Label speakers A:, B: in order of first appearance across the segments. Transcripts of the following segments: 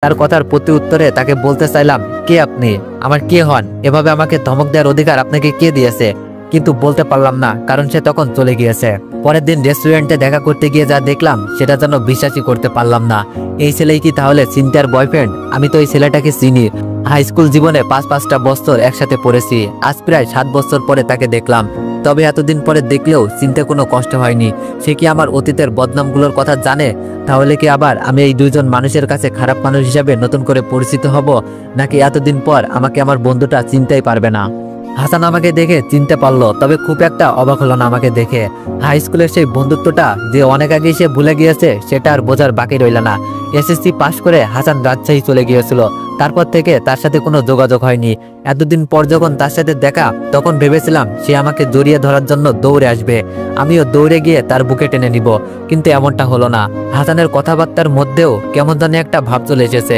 A: তার কথার প্রতি উত্তরে তাকে বলতে চাইলাম, কে আপনি, আমার কে হন, এভাবে আমাকে ধমক দেওয়ার অধিকার আপনাকে কে দিয়েছে? কিন্তু বলতে পারলাম না, কারণ সে তখন চলে গিয়েছে। পরের দিন রেস্টুরেন্টে দেখা করতে গিয়ে যা দেখলাম সেটা যেন বিশ্বাসই করতে পারলাম না। এই ছেলেই কি তাহলে চিন্তার বয়ফ্রেন্ড? আমি তো এই ছেলেটাকে চিনি, হাই স্কুল জীবনে 5-5টা বছর একসাথে পড়েছি। আজ প্রায় 7 বছর পরে তাকে দেখলাম। তবে এতদিন পরে দেখলেও চিনতে কোনো কষ্ট হয়নি। সে কি আমার অতীতের বদনামগুলোর কথা জানে? তাহলে কি আবার আমি এই দুইজন মানুষের কাছে খারাপ মানুষ হিসাবে নতুন করে পরিচিত হব, নাকি এতদিন পর আমাকে আমার বন্ধুটা চিনতেই পারবে না? হাসান আমাকে দেখে চিনতে পারলো, তবে খুব একটা অবাক হলো না আমাকে দেখে। হাই স্কুলের সেই বন্ধুত্বটা যে অনেক আগেই সে ভুলে গিয়েছে সেটা আর বোঝার বাকি রইল না। এসএসসি পাশ করে হাসান রাজশাহী চলে গিয়েছিল। তারপর থেকে তার সাথে কোনো যোগাযোগ হয়নি। এতদিন পর যখন তার সাথে দেখা, তখন ভেবেছিলাম সে আমাকে জড়িয়ে ধরার জন্য দৌড়ে আসবে, আমিও দৌড়ে গিয়ে তার বুকে টেনে নিব, কিন্তু এমনটা হলো না। হাসানের কথাবার্তার মধ্যেও কেমন জানি একটা ভাব চলে এসেছে।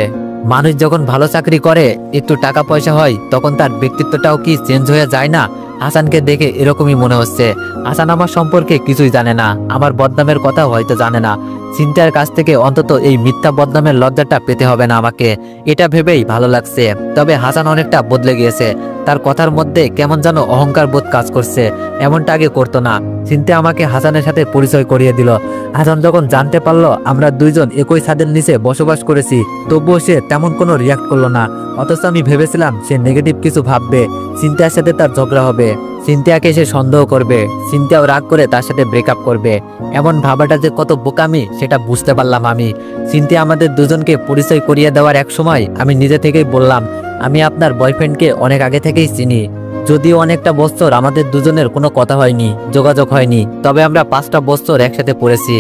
A: মানুষ যখন ভালো চাকরি করে, একটু টাকা পয়সা হয়, তখন তার ব্যক্তিত্বটাও কি চেঞ্জ হয়ে যায় না? হাসানকে দেখে এরকমই মনে হচ্ছে। হাসান আমার সম্পর্কে কিছুই জানে না, আমার বদনামের কথা হয়তো জানে না। চিন্তার কাছ থেকে অন্তত এই মিথ্যা বদনামের লজ্জাটা পেতে হবে না আমাকে, এটা ভেবেই ভালো লাগছে। তবে হাসান অনেকটা বদলে গিয়েছে, তার কথার মধ্যে কেমন যেন অহংকার বোধ কাজ করছে, এমনটা আগে করতো না। চিন্তা আমাকে হাসানের সাথে পরিচয় করিয়ে দিল। হাসান যখন জানতে পারলো আমরা দুইজন একই ছাদের নিচে বসবাস করেছি, তবুও সে তেমন কোনো রিয়াক্ট করলো না। অথচ আমি ভেবেছিলাম সে নেগেটিভ কিছু ভাববে, চিন্তার সাথে তার ঝগড়া হবে, চিন্তাকে সে সন্দেহ করবে, চিন্তাও রাগ করে তার সাথে ব্রেকআপ করবে। এমন ভাবাটা যে কত বোকামি সেটা বুঝতে পারলাম আমি। চিন্তা আমাদের দুজনকে পরিচয় করিয়ে দেওয়ার এক সময় আমি নিজে থেকেই বললাম, আমি আপনার বয়ফ্রেন্ডকে অনেক আগে থেকেই চিনি। যদিও অনেকটা বছর আমাদের দুজনের কোনো কথা হয়নি, যোগাযোগ হয়নি, তবে আমরা 5টা বছর একসাথে পড়েছি।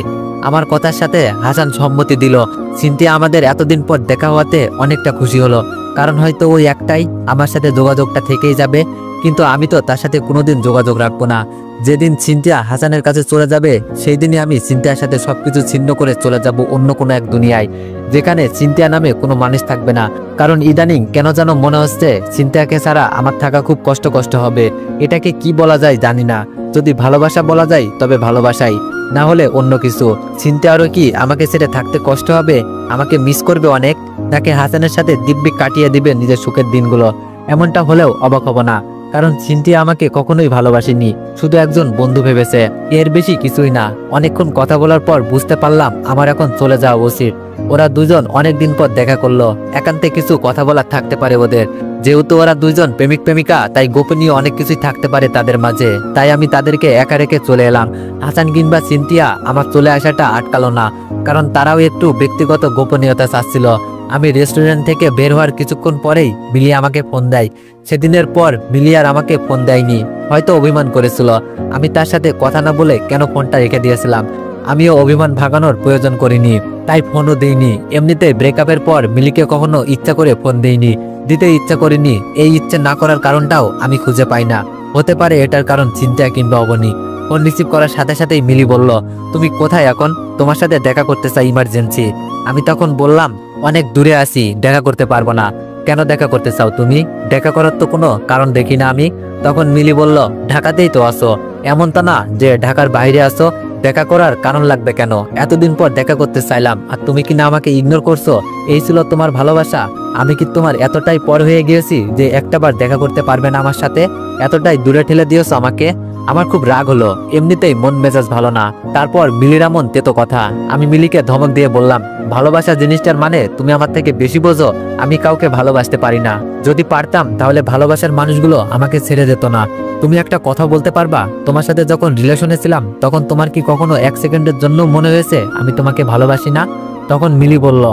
A: আমার কথার সাথে হাসান সম্মতি দিল। সিনথিয়া আমাদের এতদিন পর দেখা হওয়াতে অনেকটা খুশি হলো, কারণ হয়তো ওই একটাই, আমার সাথে যোগাযোগটা থেকেই যাবে। কিন্তু আমি তো তার সাথে কোনোদিন যোগাযোগ রাখবো না। যেদিন সিনথিয়া হাসানের কাছে চলে যাবে, সেই দিনই আমি সিনথিয়ার সাথে সবকিছু ছিন্ন করে চলে যাব অন্য কোনো এক দুনিয়ায়, যেখানে সিনথিয়া নামে কোনো মানুষ থাকবে না। কারণ ইদানিং কেন যেন মনে হচ্ছে সিনথিয়াকে ছাড়া আমার থাকা খুব কষ্ট হবে। এটাকে কি বলা যায় জানি না। যদি ভালোবাসা বলা যায় তবে ভালোবাসাই, না হলে অন্য কিছু। সিনথিয়ারও কি আমাকে ছেড়ে থাকতে কষ্ট হবে, আমাকে মিস করবে অনেক, নাকি হাসানের সাথে দিব্যি কাটিয়ে দিবে নিজের সুখের দিনগুলো? এমনটা হলেও অবাক হব না, কারণ সিনথিয়া আমাকে কখনোই ভালোবাসেনি, শুধু একজন বন্ধু ভেবেছে, এর বেশি কিছুই না। অনেকক্ষণ কথা বলার পর বুঝতে পারলাম আমার এখন চলে যাওয়া উচিত। ওরা দুজন অনেক দিন পর দেখা করলো, একান্তে কিছু কথা বলার থাকতে পারে ওদের। যেহেতু ওরা দুইজন প্রেমিক প্রেমিকা, তাই গোপনীয় অনেক কিছুই থাকতে পারে তাদের মাঝে। তাই আমি তাদেরকে একা রেখে চলে এলাম। হাসান কিংবা সিনথিয়া আমার চলে আসাটা আটকালো না, কারণ তারাও একটু ব্যক্তিগত গোপনীয়তা চাচ্ছিল। আমি রেস্টুরেন্ট থেকে বের হওয়ার কিছুক্ষণ পরেই মিলিয়া আমাকে ফোন দেয়। সেদিনের পর মিলিয়ার আমাকে ফোন দেয়নি, হয়তো অভিমান করেছিল। আমি তার সাথে কথা না বলে কেন ফোনটা রেখে দিয়েছিলাম। আমিও অভিমান ভাগানোর প্রয়োজন করিনি, তাই ফোনও দেইনি। এমনিতে ব্রেকআপের পর মিলিকে কখনো ইচ্ছা করে ফোন দেইনি, দিতে ইচ্ছা করিনি। এই ইচ্ছে না করার কারণটাও আমি খুঁজে পাই না। হতে পারে এটার কারণ চিন্তা কিংবা অবনী। ফোন রিসিভ করার সাথে সাথেই মিলি বলল, তুমি কোথায় এখন? তোমার সাথে দেখা করতে চাই ইমার্জেন্সি। আমি তখন বললাম, অনেক দূরে আছি, দেখা করতে পারবো না। কেন দেখা করতে চাও তুমি? দেখা করার তো কোনো কারণ দেখি না আমি। তখন মিলি বলল, ঢাকাতেই তো আসো, এমন তো না যে ঢাকার বাইরে আসো, দেখা করার কারণ লাগবে কেন? এতদিন পর দেখা করতে চাইলাম আর তুমি কিনা আমাকে ইগনোর করছো, এই ছিল তোমার ভালোবাসা? আমি কি তোমার এতটাই পর হয়ে গিয়েছি যে একটাবার দেখা করতে পারবে না আমার সাথে? এতটাই দূরে ঠেলে দিয়েছো আমাকে। আমার খুব রাগ হলো, এমনিতেই মন মেজাজ ভালো না। তারপর মিলির এমন তেতো কথা। আমি মিলিকে ধমক দিয়ে বললাম, ভালোবাসা জিনিসটার মানে তুমি আমার থেকে বেশি বোঝো। আমি কাউকে ভালোবাসতে পারি না, যদি পারতাম তাহলে ভালোবাসার মানুষগুলো আমাকে ছেড়ে যেত না। তুমি একটা কথা বলতে পারবা, তোমার সাথে যখন রিলেশনে ছিলাম তখন তোমার কি কখনো 1 সেকেন্ডের জন্য মনে হয়েছে আমি তোমাকে ভালোবাসি না? তখন মিলি বলল,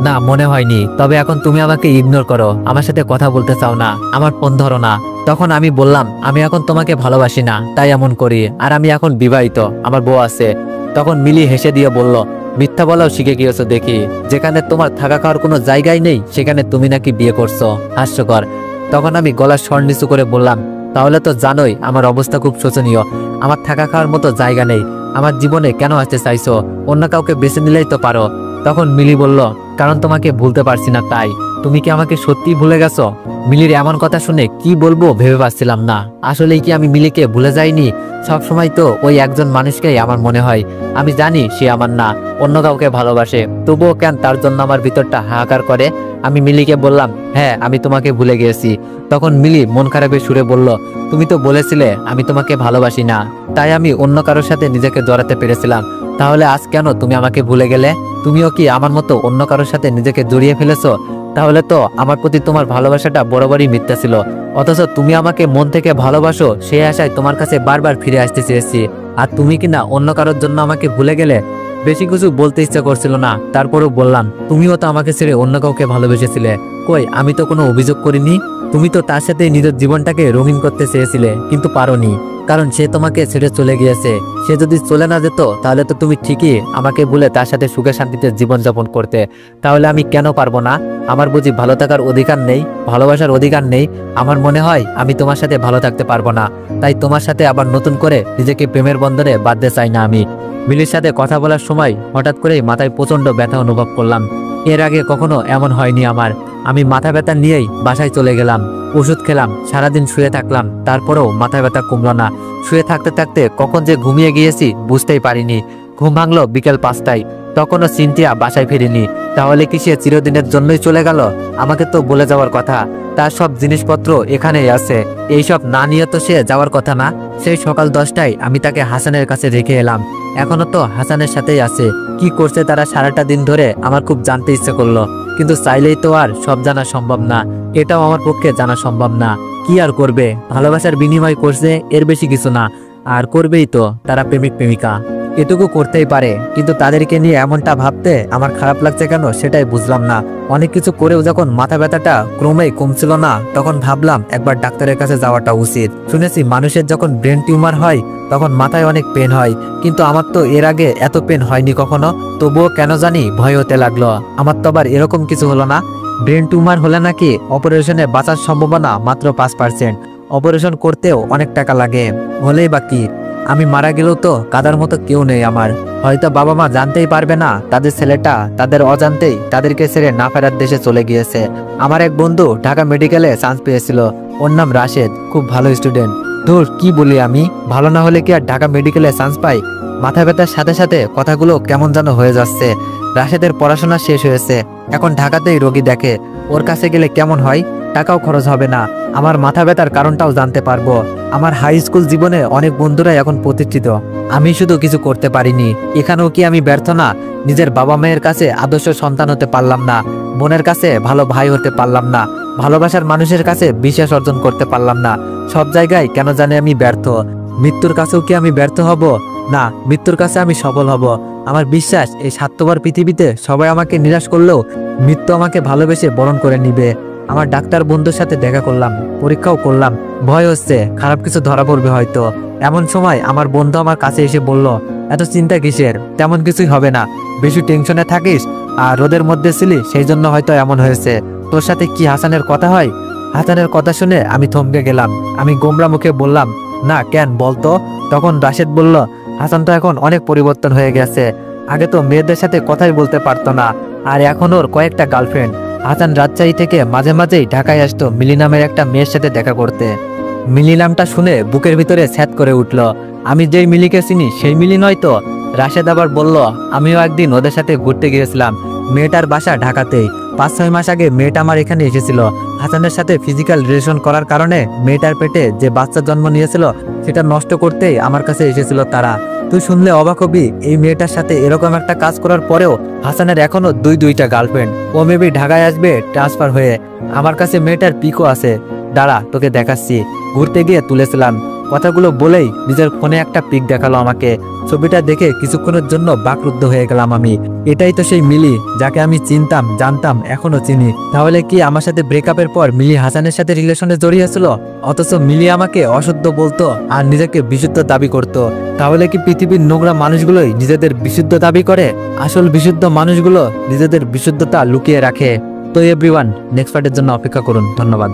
A: না মনে হয়নি, তবে এখন তুমি আমাকে ইগনোর করো, আমার সাথে কথা বলতে চাও না, আমার ফোন ধরো না। তখন আমি বললাম, আমি এখন তোমাকে ভালোবাসি না, তাই এমন করি, আর আমি এখন বিবাহিত, আমার বউ আছে। তখন মিলি হেসে দিয়ে বলল, মিথ্যা বলাও শিখে গিয়েছো দেখি, যেখানে তোমার থাকা খাওয়ার কোনো জায়গায় নেই সেখানে তুমি নাকি বিয়ে করছো, হাস্যকর। তখন আমি গলার স্বর নিচু করে বললাম, তাহলে তো জানোই আমার অবস্থা খুব শোচনীয়, আমার থাকা খাওয়ার মতো জায়গা নেই, আমার জীবনে কেন আসতে চাইছো? অন্য কাউকে বেছে নিলেই তো পারো। তখন মিলি বলল, কারণ তোমাকে ভুলতে পারছি না তাই। তুমি কি আমাকে সত্যিই ভুলে গেছো? মিলির এমন কথা শুনে কি বলবো ভেবে পাচ্ছিলাম না। আসলেই কি আমি মিলিকে ভুলে যাইনি? সবসময় তো ওই একজন মানুষকেই আমার মনে হয়। আমি জানি সে আমার না, অন্য কাউকে ভালোবাসে, তবুও কেন তার জন্য আমার ভিতরটা হাহাকার করে। আমি মিলিকে বললাম, হ্যাঁ আমি তোমাকে ভুলে গিয়েছি। তখন মিলি মন খারাপের সুরে বলল, তুমি তো বলেছিলে আমি তোমাকে ভালোবাসি না, তাই আমি অন্য কারোর সাথে নিজেকে জড়াতে পেরেছিলাম। তাহলে আজ কেন তুমি আমাকে ভুলে গেলে? তুমিও কি আমার মতো অন্য কারোর সাথে নিজেকে জড়িয়ে ফেলেছো? তাহলে তো আমার প্রতি তোমার ভালোবাসাটা বরাবরই মিথ্যা ছিল। অথচ তুমি আমাকে মন থেকে ভালোবাসো, সেই আশায় তোমার কাছে বারবার ফিরে আসতে চেয়েছি। আর তুমি কিনা অন্য কারোর জন্য আমাকে ভুলে গেলে। বেশি কিছু বলতে ইচ্ছা করছিল না, তারপরেও বললাম, তুমিও তো আমাকে ছেড়ে অন্য কাউকে ভালোবেসেছিলে। কই, আমি তো কোনো অভিযোগ করিনি। তুমি তো তার সাথে নিজের জীবনটাকে রঙিন করতে চেয়েছিলে, কিন্তু পারোনি, কারণ সে তোমাকে ছেড়ে চলে গিয়েছে। সে যদি চলে না যেত তাহলে তো তুমি ঠিকই আমাকে ভুলে তার সাথে সুখে শান্তিতে জীবনযাপন করতে। তাহলে আমি কেন পারবো না? আমার বুঝি ভালো থাকার অধিকার নেই, ভালোবাসার অধিকার নেই? আমার মনে হয় আমি তোমার সাথে ভালো থাকতে পারবো না, তাই তোমার সাথে আবার নতুন করে নিজেকে প্রেমের বন্ধনে বাঁধতে চাই না আমি। মিলির সাথে কথা বলার সময় হঠাৎ করেই মাথায় প্রচন্ড ব্যথা অনুভব করলাম। এর আগে কখনো এমন হয়নি আমার। আমি মাথা ব্যথা নিয়েই বাসায় চলে গেলাম, ওষুধ খেলাম, সারাদিন শুয়ে থাকলাম, তারপরেও মাথা ব্যথা কমলো না। শুয়ে থাকতে থাকতে কখন যে ঘুমিয়ে গিয়েছি বুঝতেই পারিনি। ঘুম ভাঙলো বিকেল 5টায়, তখনও সিনথিয়া বাসায় ফিরিনি। তাহলে কি সে চিরদিনের জন্যই চলে গেল? আমাকে তো বলে যাওয়ার কথা, তার সব জিনিসপত্র এখানেই আছে, এইসব না নিয়ে তো সে যাওয়ার কথা না। সেই সকাল 10টায় আমি তাকে হাসানের কাছে রেখে এলাম, এখনো তো হাসানের সাথেই আছে। কি করছে তারা সারাটা দিন ধরে আমার খুব জানতে ইচ্ছে করলো, কিন্তু চাইলেই তো আর সব জানা সম্ভব না, এটাও আমার পক্ষে জানা সম্ভব না। কি আর করবে, ভালোবাসার বিনিময় করছে, এর বেশি কিছু না। আর করবেই তো, তারা প্রেমিক প্রেমিকা, এটুকু করতেই পারে। কিন্তু তাদেরকে নিয়ে এমনটা ভাবতে আমার খারাপ লাগছে কেন সেটাই বুঝলাম না। অনেক কিছু করেও যখন মাথা ব্যথাটা ক্রমেই কমছিল না, তখন ভাবলাম একবার ডাক্তারের কাছে যাওয়াটা উচিত। শুনেছি মানুষের যখন ব্রেন টিউমার হয় তখন মাথায় অনেক পেন হয়, কিন্তু আমার তো এর আগে এত পেন হয়নি কখনো। তবুও কেন জানি ভয় হতে লাগলো, আমার তো আবার এরকম কিছু হলো না। ব্রেন টিউমার হলে নাকি অপারেশনে বাঁচার সম্ভাবনা মাত্র 5%। অপারেশন করতেও অনেক টাকা লাগে, হলেই বা কি, আমি মারা গেলেও তো কাদার মতো কেউ নেই আমার। হয়তো বাবা মা জানতেই পারবে না তাদের ছেলেটা তাদের অজান্তেই তাদেরকে ছেড়ে না ফেরার দেশে চলে গিয়েছে। আমার এক বন্ধু ঢাকা মেডিকেলে চান্স পেয়েছিল, ওর নাম রাশেদ, খুব ভালো স্টুডেন্ট। ধুর, কি বলি আমি, ভালো না হলে কি আর ঢাকা মেডিকেলে চান্স পাই? মাথা ব্যথার সাথে সাথে কথাগুলো কেমন যেন হয়ে যাচ্ছে। রাশেদের পড়াশোনা শেষ হয়েছে, এখন ঢাকাতেই রোগী দেখে। ওর কাছে গেলে কেমন হয়, টাকাও খরচ হবে না, আমার মাথা ব্যথার কারণটাও জানতে পারবো। আমার হাই স্কুল জীবনে অনেক বন্ধুরাই এখন প্রতিষ্ঠিত, আমি শুধু কিছু করতে পারিনি। এখানেও কি আমি ব্যর্থ না? নিজের বাবা মায়ের কাছে আদর্শ সন্তান হতে পারলাম না, বোনের কাছে ভালো ভাই হতে পারলাম না, ভালোবাসার মানুষের কাছে বিশ্বাস অর্জন করতে পারলাম না। সব জায়গায় কেন জানি আমি ব্যর্থ। মৃত্যুর কাছেও কি আমি ব্যর্থ হব? না, মৃত্যুর কাছে আমি সফল হব। আমার বিশ্বাস এই স্বার্থপর পৃথিবীতে সবাই আমাকে নিরাশ করলেও মৃত্যু আমাকে ভালোবেসে বরণ করে নিবে। আমার ডাক্তার বন্ধুর সাথে দেখা করলাম, পরীক্ষাও করলাম, ভয় হচ্ছে খারাপ কিছু ধরা পড়বে হয়তো। এমন সময় আমার বন্ধু আমার কাছে এসে বলল, এত চিন্তা কিসের, তেমন কিছুই হবে না, বেশি টেনশনে থাকিস, আর রোদের মধ্যে ছিলি সেই জন্য হয়তো এমন হয়েছে। তোর সাথে কি হাসানের কথা হয়? হাসানের কথা শুনে আমি থমকে গেলাম। আমি গোমরা মুখে বললাম, না, কেন বলতো? তখন রাশেদ বলল, হাসান তো এখন অনেক পরিবর্তন হয়ে গেছে, আগে তো মেয়েদের সাথে কথাই বলতে পারতো না, আর এখন ওর কয়েকটা গার্লফ্রেন্ড। হাসান রাজশাহী থেকে মাঝে মাঝেই ঢাকায় আসতো মিলি নামের একটা মেয়ের সাথে দেখা করতে। মিলি নামটা শুনে বুকের ভিতরে স্যাত করে উঠল। আমি যেই মিলিকে চিনি সেই মিলি নয় তো? রাশেদ আবার বলল, আমিও একদিন ওদের সাথে ঘুরতে গিয়েছিলাম, মেয়েটার বাসা ঢাকাতেই। 5-6 মাস আগে মেয়েটা আমার এখানে এসেছিল। হাসানের সাথে ফিজিক্যাল রিলেশন করার কারণে মেয়েটার পেটে যে বাচ্চা জন্ম নিয়েছিল সেটা নষ্ট করতেই আমার কাছে এসেছিল তারা। তুই শুনলে অবাক হবি, এই মেয়েটার সাথে এরকম একটা কাজ করার পরেও হাসানের এখনো দুইটা গার্লফ্রেন্ড। ও মেবি ঢাকায় আসবে ট্রান্সফার হয়ে। আমার কাছে মেয়েটার পিকও আছে, দাঁড়া তোকে দেখাচ্ছি। ঘুরতে গিয়ে তুলেছিলাম। কথাগুলো বলেই নিজের ফোনে একটা পিক দেখালো আমাকে। ছবিটা দেখে কিছুক্ষণের জন্য বাকরুদ্ধ হয়ে গেলাম আমি। এটাই তো সেই মিলি যাকে আমি চিনতাম, জানতাম, এখনো চিনি। তাহলে কি আমার সাথে ব্রেকআপের পর মিলি হাসানের সাথে রিলেশনে জড়িয়েছিল? অথচ মিলি আমাকে অশুদ্ধ বলতো আর নিজেকে বিশুদ্ধ দাবি করত। তাহলে কি পৃথিবীর নোংরা মানুষগুলোই নিজেদের বিশুদ্ধ দাবি করে? আসল বিশুদ্ধ মানুষগুলো নিজেদের বিশুদ্ধতা লুকিয়ে রাখে। তো এভরিওয়ান, নেক্সট পার্টের জন্য অপেক্ষা করুন। ধন্যবাদ।